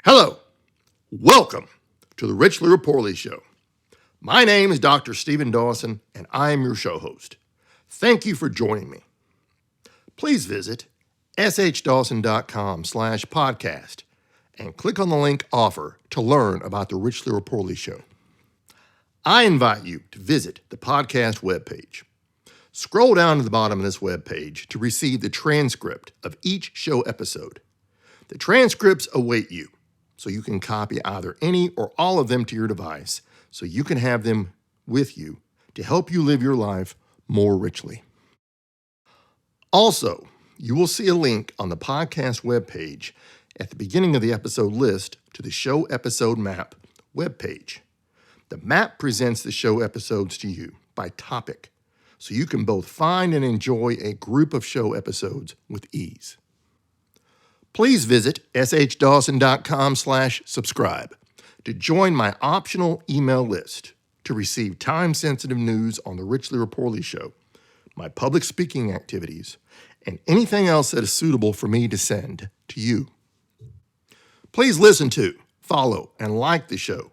Hello, welcome to the Richly or Poorly Show. My name is Dr. Stephen Dawson, and I am your show host. Thank you for joining me. Please visit shdawson.com/podcast and click on the link Offer to learn about the Richly or Poorly Show. I invite you to visit the podcast webpage. Scroll down to the bottom of this webpage to receive the transcript of each show episode. The transcripts await you, so you can copy either any or all of them to your device so you can have them with you to help you live your life more richly. Also, you will see a link on the podcast webpage at the beginning of the episode list to the show episode map webpage. The map presents the show episodes to you by topic, so you can both find and enjoy a group of show episodes with ease. Please visit shdawson.com/subscribe to join my optional email list to receive time-sensitive news on the Richly or Poorly Show, my public speaking activities, and anything else that is suitable for me to send to you. Please listen to, follow, and like the show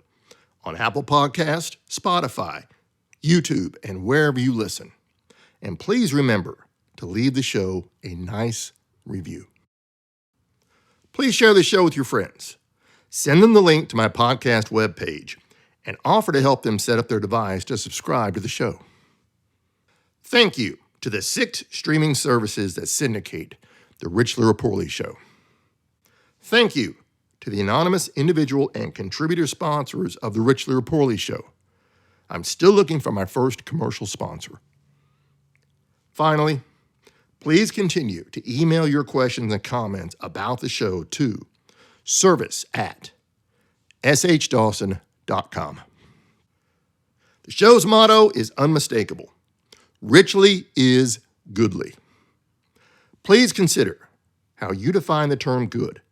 on Apple Podcast, Spotify, YouTube, and wherever you listen. And please remember to leave the show a nice review. Please share the show with your friends. Send them the link to my podcast webpage and offer to help them set up their device to subscribe to the show. Thank you to the 6 streaming services that syndicate the Richly or Poorly Show. Thank you to the anonymous individual and contributor sponsors of the Richly or Poorly Show. I'm still looking for my first commercial sponsor. Finally, please continue to email your questions and comments about the show to service@shdawson.com. The show's motto is unmistakable. Richly is goodly. Please consider how you define the term good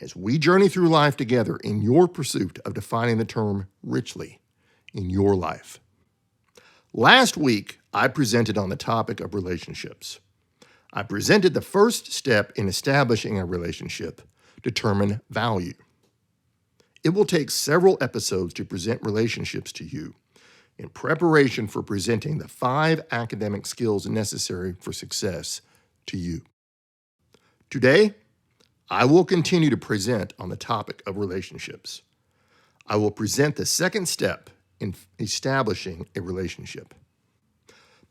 as we journey through life together in your pursuit of defining the term richly in your life. Last week, I presented on the topic of relationships. I presented the first step in establishing a relationship, determine value. It will take several episodes to present relationships to you in preparation for presenting the 5 academic skills necessary for success to you. Today, I will continue to present on the topic of relationships. I will present the second step in establishing a relationship.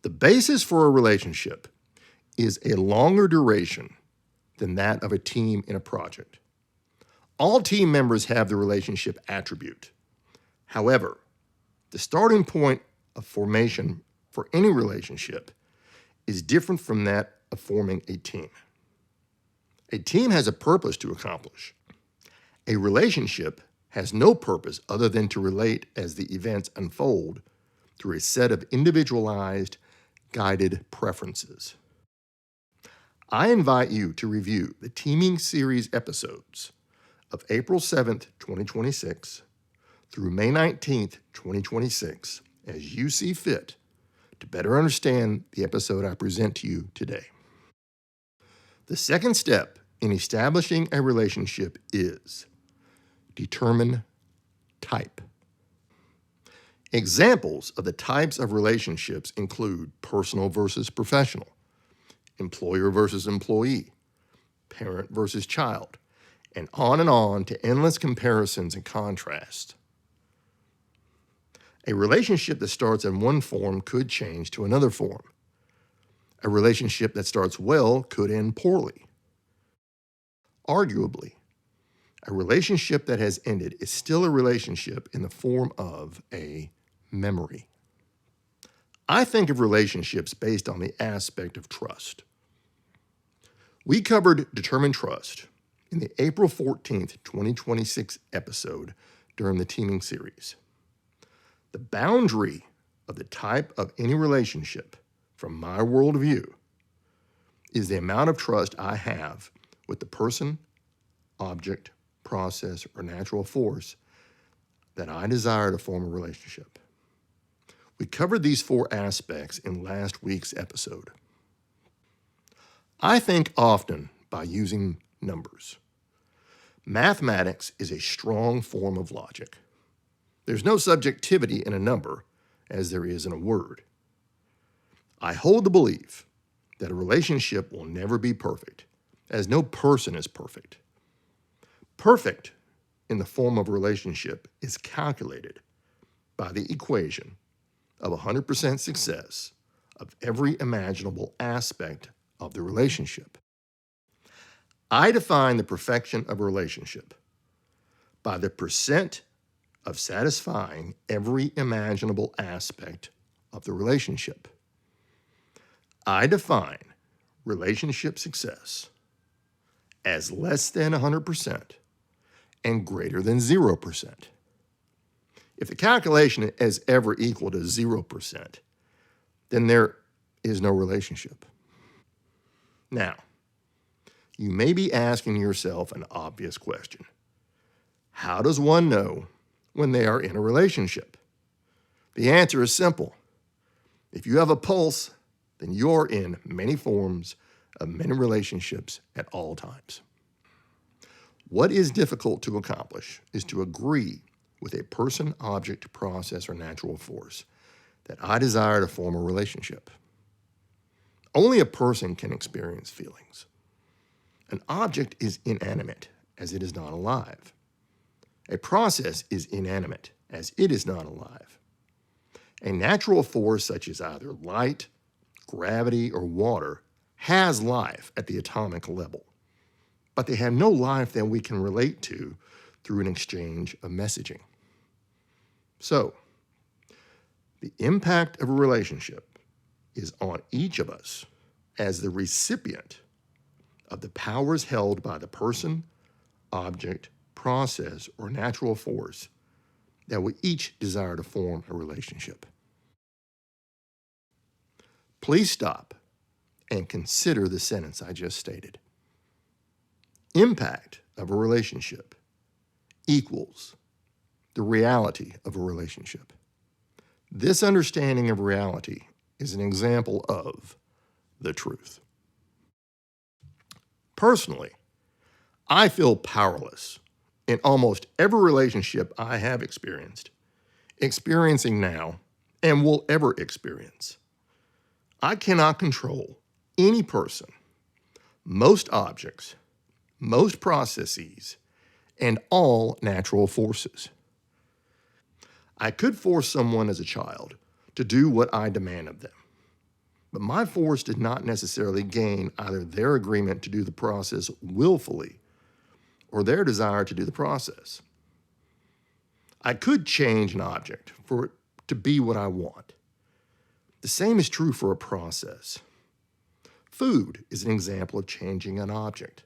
The basis for a relationship is a longer duration than that of a team in a project. All team members have the relationship attribute. However, the starting point of formation for any relationship is different from that of forming a team. A team has a purpose to accomplish. A relationship has no purpose other than to relate as the events unfold through a set of individualized, guided preferences. I invite you to review the Teaming Series episodes of April 7th, 2026 through May 19th, 2026 as you see fit to better understand the episode I present to you today. The second step in establishing a relationship is determine type. Examples of the types of relationships include personal versus professional, employer versus employee, parent versus child, and on to endless comparisons and contrasts. A relationship that starts in one form could change to another form. A relationship that starts well could end poorly. Arguably, a relationship that has ended is still a relationship in the form of a memory. I think of relationships based on the aspect of trust. We covered Determine Trust in the April 14th, 2026 episode during the Teaming Series. The boundary of the type of any relationship, from my worldview, is the amount of trust I have with the person, object, process, or natural force that I desire to form a relationship. We covered these 4 aspects in last week's episode. I think often by using numbers. Mathematics is a strong form of logic. There's no subjectivity in a number as there is in a word. I hold the belief that a relationship will never be perfect, as no person is perfect. Perfect in the form of a relationship is calculated by the equation of 100% success of every imaginable aspect of the relationship. I define the perfection of a relationship by the percent of satisfying every imaginable aspect of the relationship. I define relationship success as less than 100% and greater than 0%. If the calculation is ever equal to 0%, then there is no relationship. Now, you may be asking yourself an obvious question. How does one know when they are in a relationship? The answer is simple. If you have a pulse, then you're in many forms of many relationships at all times. What is difficult to accomplish is to agree with a person, object, process, or natural force that I desire to form a relationship. Only a person can experience feelings. An object is inanimate, as it is not alive. A process is inanimate, as it is not alive. A natural force, such as either light, gravity, or water, has life at the atomic level, but they have no life that we can relate to through an exchange of messaging. So, the impact of a relationship is on each of us as the recipient of the powers held by the person, object, process, or natural force that we each desire to form a relationship. Please stop and consider the sentence I just stated. Impact of a relationship equals the reality of a relationship. This understanding of reality is an example of the truth. Personally, I feel powerless in almost every relationship I have experienced, experiencing now, and will ever experience. I cannot control any person, most objects, most processes, and all natural forces. I could force someone as a child to do what I demand of them, but my force did not necessarily gain either their agreement to do the process willfully or their desire to do the process. I could change an object for it to be what I want. The same is true for a process. Food is an example of changing an object.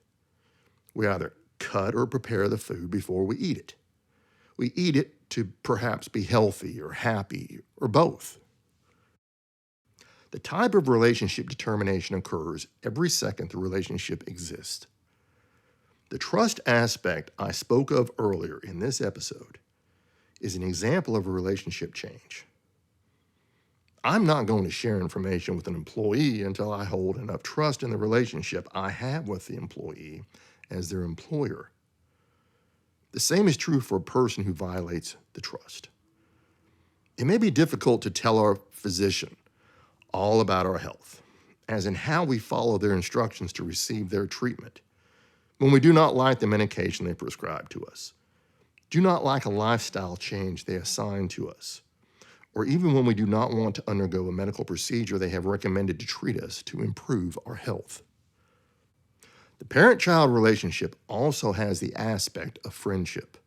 We either cut or prepare the food before we eat it. We eat it to perhaps be healthy or happy or both. The type of relationship determination occurs every second the relationship exists. The trust aspect I spoke of earlier in this episode is an example of a relationship change. I'm not going to share information with an employee until I hold enough trust in the relationship I have with the employee as their employer. The same is true for a person who violates the trust. It may be difficult to tell our physician all about our health, as in how we follow their instructions to receive their treatment, when we do not like the medication they prescribe to us, do not like a lifestyle change they assign to us, or even when we do not want to undergo a medical procedure they have recommended to treat us to improve our health. The parent-child relationship also has the aspect of friendship.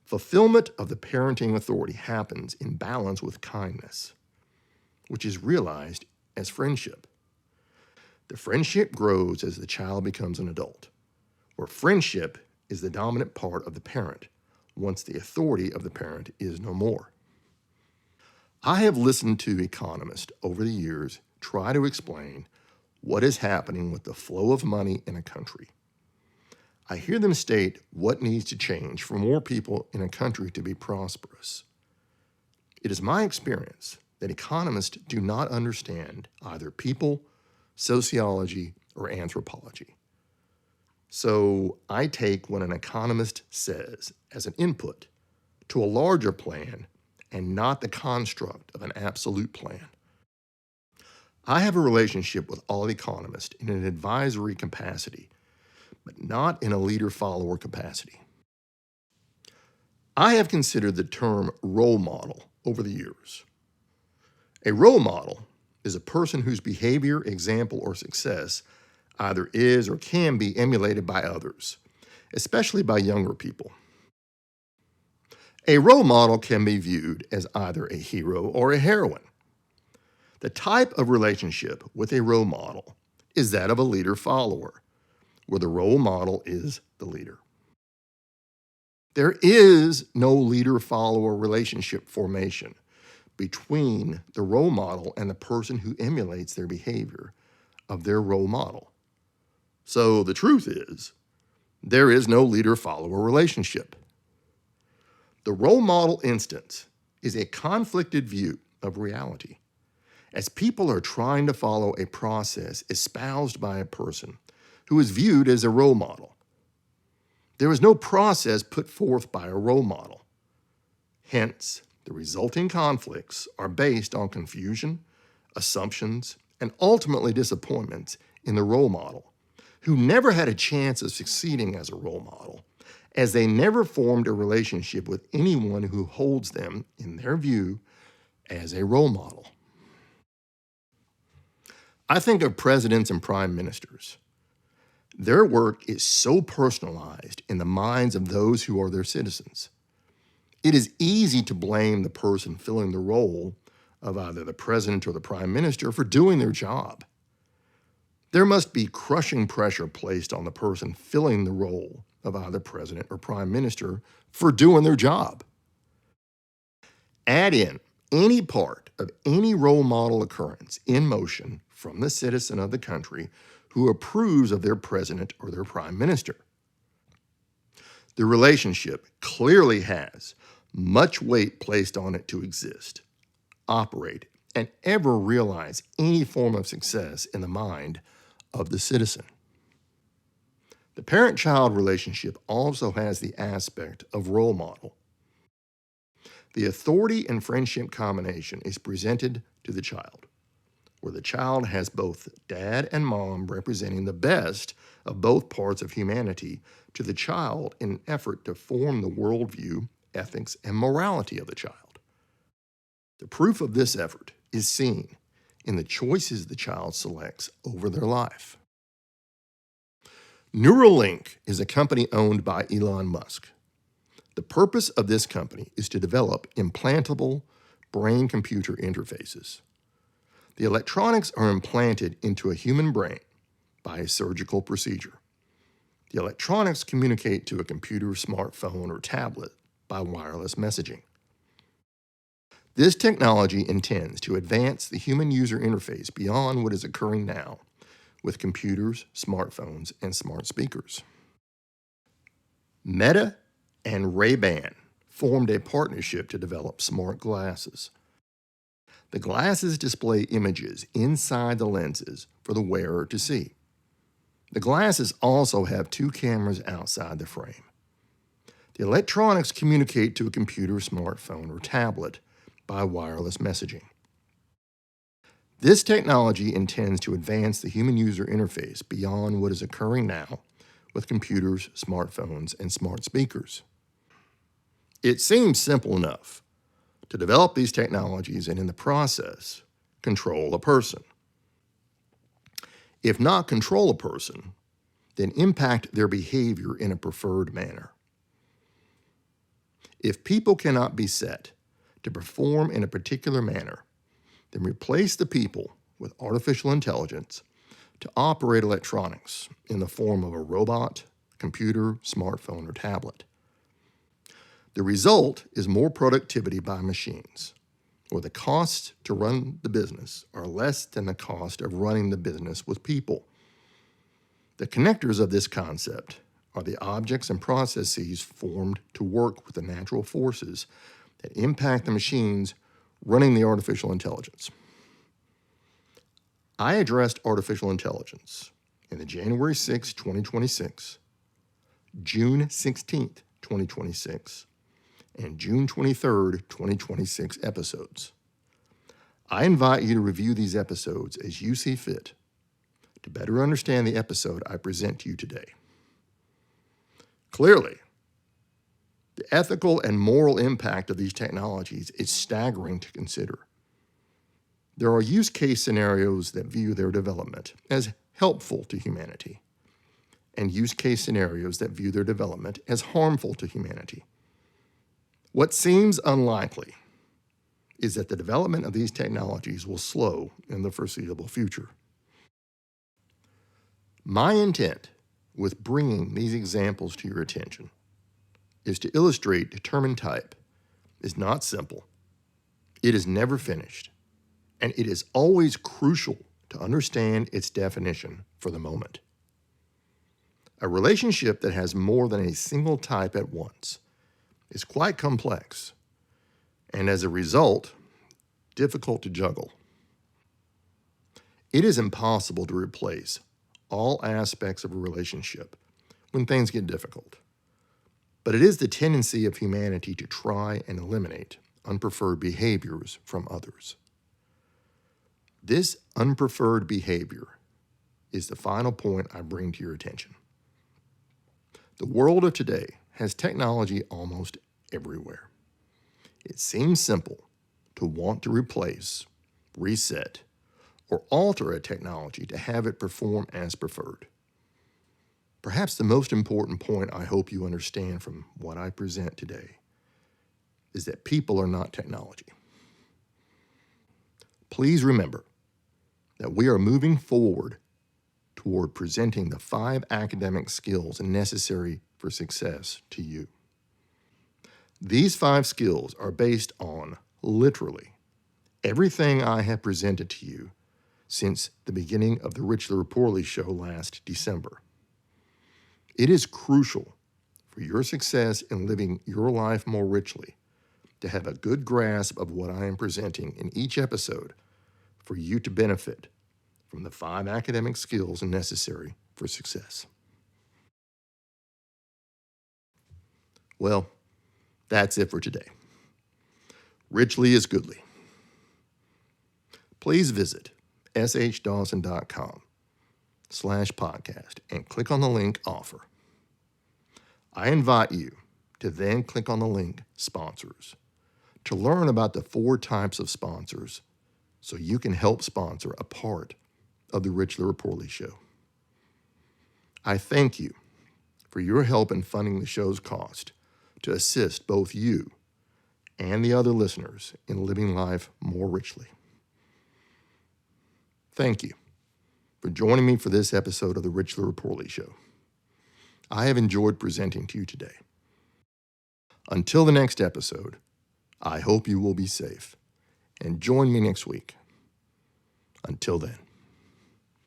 Fulfillment of the parenting authority happens in balance with kindness, which is realized as friendship. The friendship grows as the child becomes an adult, where friendship is the dominant part of the parent once the authority of the parent is no more. I have listened to economists over the years try to explain what is happening with the flow of money in a country. I hear them state what needs to change for more people in a country to be prosperous. It is my experience that economists do not understand either people, sociology, or anthropology. So I take what an economist says as an input to a larger plan and not the construct of an absolute plan. I have a relationship with all economists in an advisory capacity, but not in a leader-follower capacity. I have considered the term role model over the years. A role model is a person whose behavior, example, or success either is or can be emulated by others, especially by younger people. A role model can be viewed as either a hero or a heroine. The type of relationship with a role model is that of a leader-follower, where the role model is the leader. There is no leader-follower relationship formation between the role model and the person who emulates their behavior of their role model. So the truth is, there is no leader-follower relationship. The role model instance is a conflicted view of reality, as people are trying to follow a process espoused by a person who is viewed as a role model. There is no process put forth by a role model. Hence, the resulting conflicts are based on confusion, assumptions, and ultimately disappointments in the role model, who never had a chance of succeeding as a role model, as they never formed a relationship with anyone who holds them, in their view, as a role model. I think of presidents and prime ministers. Their work is so personalized in the minds of those who are their citizens. It is easy to blame the person filling the role of either the president or the prime minister for doing their job. There must be crushing pressure placed on the person filling the role of either president or prime minister for doing their job. Add in any part of any role model occurrence in motion from the citizen of the country who approves of their president or their prime minister. The relationship clearly has much weight placed on it to exist, operate, and ever realize any form of success in the mind of the citizen. The parent-child relationship also has the aspect of role model. The authority and friendship combination is presented to the child, where the child has both dad and mom representing the best of both parts of humanity to the child in an effort to form the worldview, ethics, and morality of the child. The proof of this effort is seen in the choices the child selects over their life. Neuralink is a company owned by Elon Musk. The purpose of this company is to develop implantable brain-computer interfaces. The electronics are implanted into a human brain by a surgical procedure. The electronics communicate to a computer, smartphone, or tablet by wireless messaging. This technology intends to advance the human user interface beyond what is occurring now with computers, smartphones, and smart speakers. Meta and Ray-Ban formed a partnership to develop smart glasses. The glasses display images inside the lenses for the wearer to see. The glasses also have 2 cameras outside the frame. The electronics communicate to a computer, smartphone, or tablet by wireless messaging. This technology intends to advance the human user interface beyond what is occurring now with computers, smartphones, and smart speakers. It seems simple enough to develop these technologies and in the process, control a person. If not control a person, then impact their behavior in a preferred manner. If people cannot be set to perform in a particular manner, then replace the people with artificial intelligence to operate electronics in the form of a robot, computer, smartphone, or tablet. The result is more productivity by machines, where the costs to run the business are less than the cost of running the business with people. The connectors of this concept are the objects and processes formed to work with the natural forces that impact the machines running the artificial intelligence. I addressed artificial intelligence in the January 6, 2026 June 16th, 2026, and June 23rd, 2026 episodes. I invite you to review these episodes as you see fit to better understand the episode I present to you today. Clearly, the ethical and moral impact of these technologies is staggering to consider. There are use case scenarios that view their development as helpful to humanity, and use case scenarios that view their development as harmful to humanity. What seems unlikely is that the development of these technologies will slow in the foreseeable future. My intent with bringing these examples to your attention is to illustrate determined type is not simple, it is never finished, and it is always crucial to understand its definition for the moment. A relationship that has more than a single type at once is quite complex, and as a result, difficult to juggle. It is impossible to replace all aspects of a relationship when things get difficult, but it is the tendency of humanity to try and eliminate unpreferred behaviors from others. This unpreferred behavior is the final point I bring to your attention. The world of today has technology almost everywhere. It seems simple to want to replace, reset, or alter a technology to have it perform as preferred. Perhaps the most important point I hope you understand from what I present today is that people are not technology. Please remember that we are moving forward toward presenting the 5 academic skills necessary for success to you. These 5 skills are based on literally everything I have presented to you since the beginning of the Richly or Poorly show last December. It is crucial for your success in living your life more richly to have a good grasp of what I am presenting in each episode for you to benefit from the 5 academic skills necessary for success. Well, that's it for today. Richly is goodly. Please visit shdawson.com/podcast and click on the link Offer. I invite you to then click on the link Sponsors to learn about the 4 types of sponsors so you can help sponsor a part of the Richly or Poorly show. I thank you for your help in funding the show's cost to assist both you and the other listeners in living life more richly. Thank you for joining me for this episode of the Richly or Poorly show. I have enjoyed presenting to you today. Until the next episode, I hope you will be safe and join me next week. Until then.